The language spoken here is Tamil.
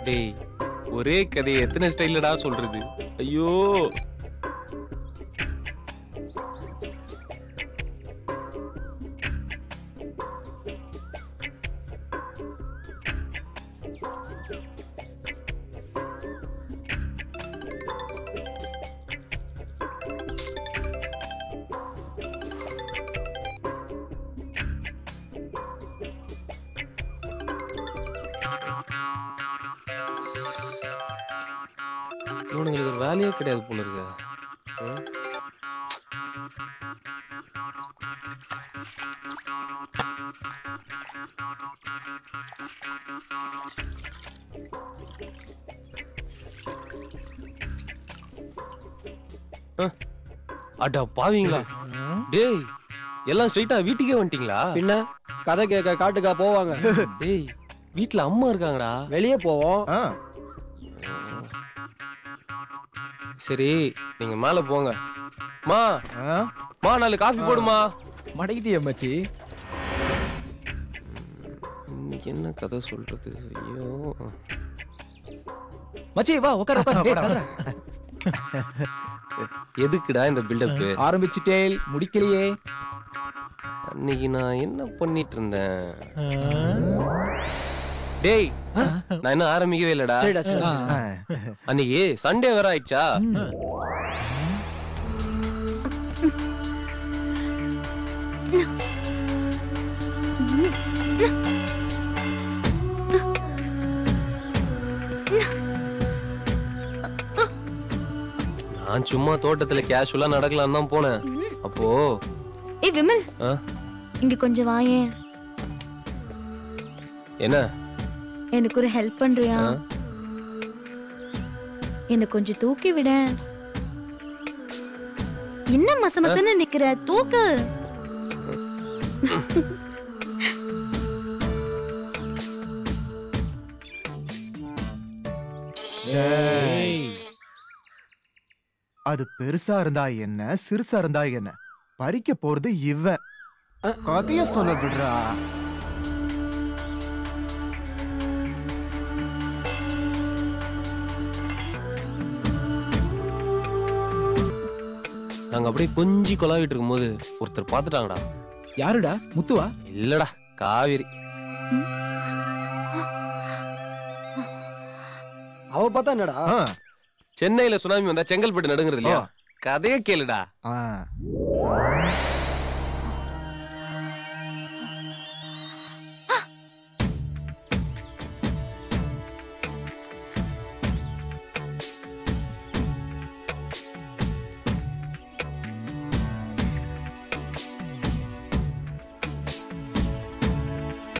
டேய் ஒரே கதையை எத்தனை ஸ்டைல்லடா சொல்றது? ஐயோ இவனுங்களுக்கு ஒரு வேலையே கிடையாது போல இருக்கு. அடா பாவீங்களா டேய், எல்லாம் ஸ்ட்ரைட்டா வீட்டுக்கே வந்துட்டீங்களா? பின்ன கதை கேட்க காட்டுக்கா போவாங்க? டேய் வீட்டுல அம்மா இருக்காங்கடா. வெளியே போவோம். சரி நீங்க மேல போங்க. மா மா 4 காஃபி போடுமா. மடக்கிட்டிய மச்சி. இன்னைக்கு என்ன கதை சொல்றது? ஐயோ மச்சி வா உட்கார உட்கார. எதுக்குடா இந்த பில்டப்? ஆரம்பிச்சிட்டேல் முடிக்கலையே. அன்னைக்கு நான் என்ன பண்ணிட்டு இருந்தேன்? டேய் நான் என்ன ஆரம்பிக்கவே இல்லடா. அன்னைக்கு சண்டே வேற ஆயிடுச்சா? நான் சும்மா தோட்டத்துல கேஷுவலா நடக்கலாம் தான் போனேன். அப்போ ஏய் விமல், இங்க கொஞ்சம் வாயேன். என்ன? எனக்கு ஒரு ஹெல்ப் பண்றியா? என்ன கொஞ்சம் தூக்கி விட. என்ன மசமசன்னு நிக்கிற? தூக்கு. அது பெருசா இருந்தா என்ன, சிறுசா இருந்தா என்ன, பறிக்க போறது இவன். கதைய சொல்ல விடுறா. நாங்க அப்படியே கொஞ்சி கொலாவிட்டு இருக்கும்போது ஒருத்தர் பாத்துட்டாங்கடா. யாருடா? முத்துவா? இல்லடா, காவேரி. அவ பார்த்தா என்னடா? சென்னையில சுனாமி வந்தா செங்கல்பட்டு நடுங்கிறது இல்லையா? கதையே கேளுடா.